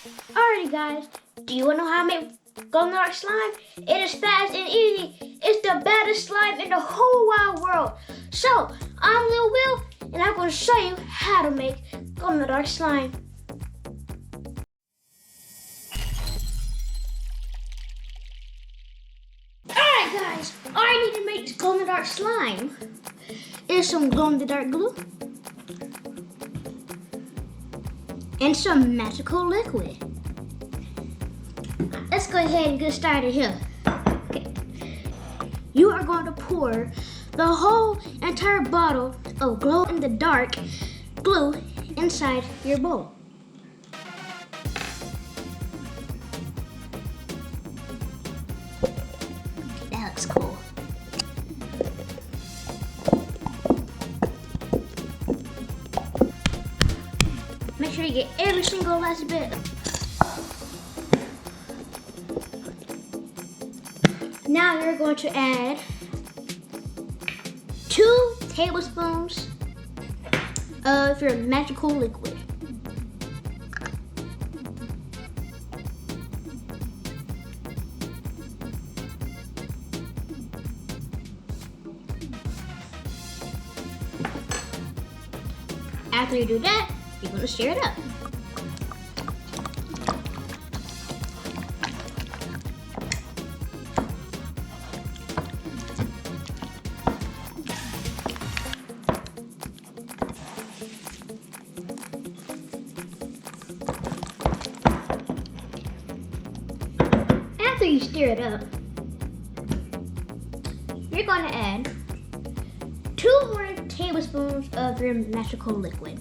Alrighty guys, do you want to know how to make glow in the dark slime? It is fast and easy. It's the baddest slime in the whole wide world. So, I'm Lil Will, and I'm going to show you how to make glow in the dark slime. Alright guys, all I need to make this glow in the dark slime is some glow in the dark glue and some magical liquid. Let's go ahead and get started here. Okay. You are going to pour the whole entire bottle of glow in the dark glue inside your bowl. That looks cool. Make sure you get every single last bit. Now you're going to add 2 tablespoons of your magical liquid. After you do that, you're going to stir it up. After you stir it up, you're going to add 2 more tablespoons of your magical liquid.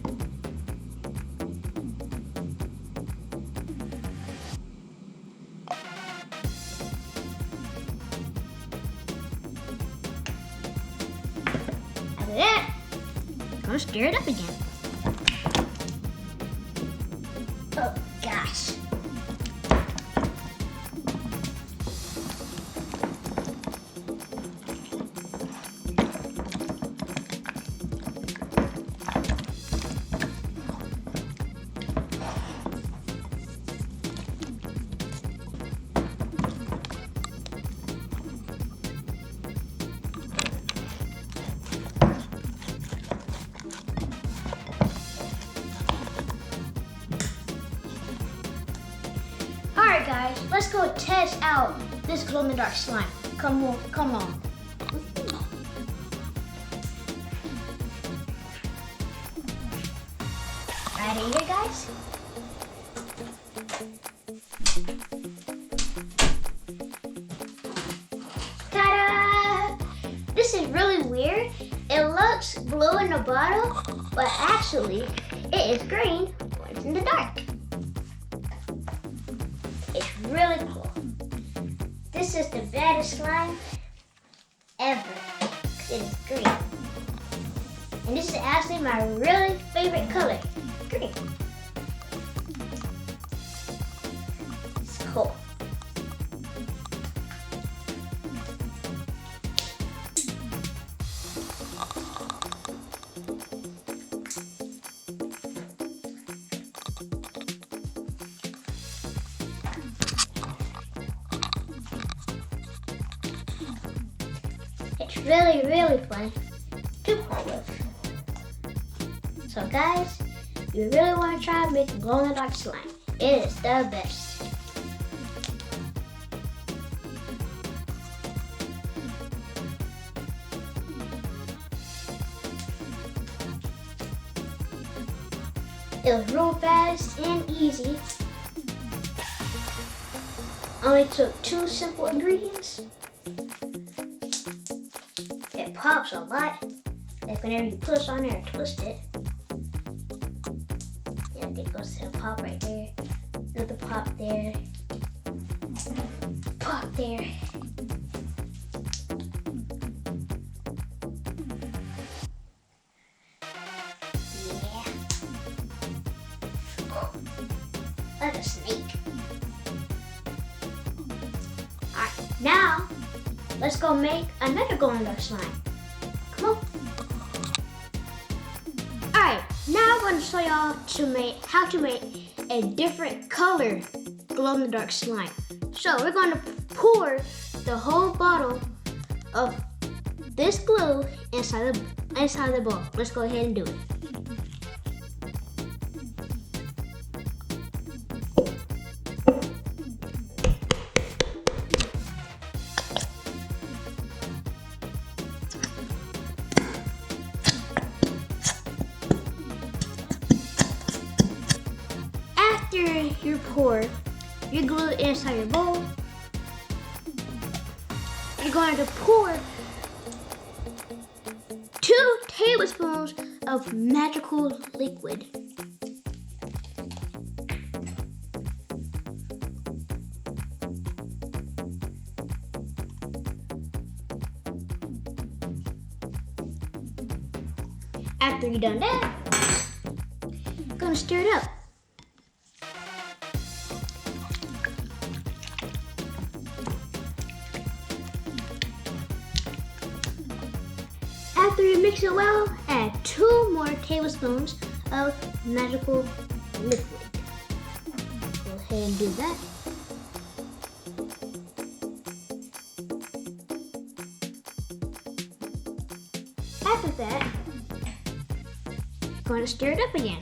After that, I'm going to stir it up again. Oh gosh. Alright guys, let's go test out this glow in the dark slime. Come on, come on. Right here guys. Ta-da! This is really weird. It looks blue in the bottle, but actually it is green when it's in the dark. It's really cool. This is the baddest slime ever. It is green. And this is actually my really favorite color, green. It's cool. It's really, really fun to play with. So guys, you really want to try making glow in the dark slime. It is the best. It was real fast and easy. Only took 2 simple ingredients. It pops a lot. Like whenever you push on there and twist it. Yeah, it goes to the pop right there. Another pop there. Pop there. Yeah. Like a snake. Alright, now let's go make another glow in the dark slime. Come on. Alright, now I'm going to show y'all how to make a different color glow-in-the-dark slime. So we're going to pour the whole bottle of this glue inside the bowl. Let's go ahead and do it. After you pour your glue inside your bowl, you're going to pour 2 tablespoons of magical liquid. After you've done that, you're going to stir it up. After you mix it well, add 2 more tablespoons of magical liquid. Go ahead and do that. After that, you're going to stir it up again.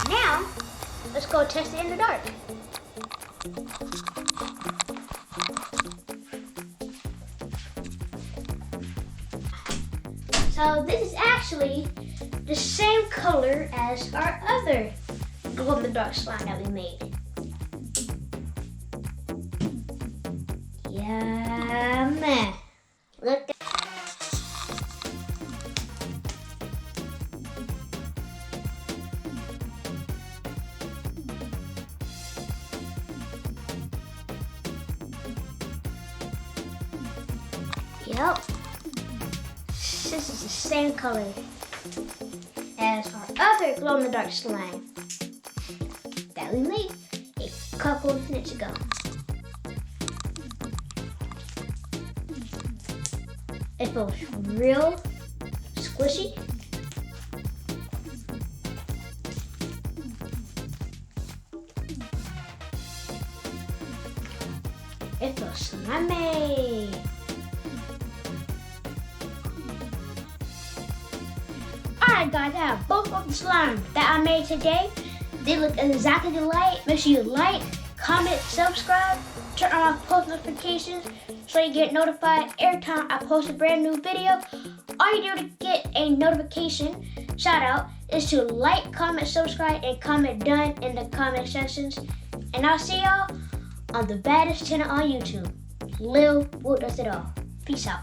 Now, let's go test it in the dark. So this is actually the same color as our other glow-in-the-dark slime that we made. Yeah, man. Look at Yep. This is the same color as our other glow-in-the-dark slime that we made a couple of minutes ago. It feels real squishy. It feels slimy. Alright guys, I have both of the slime that I made today. They look exactly alike. Make sure you like, comment, subscribe, turn on post notifications so you get notified every time I post a brand new video. All you do to get a notification shout out is to like, comment, subscribe, and comment done in the comment sections. And I'll see y'all on the baddest channel on YouTube. Lil Will does it all. Peace out.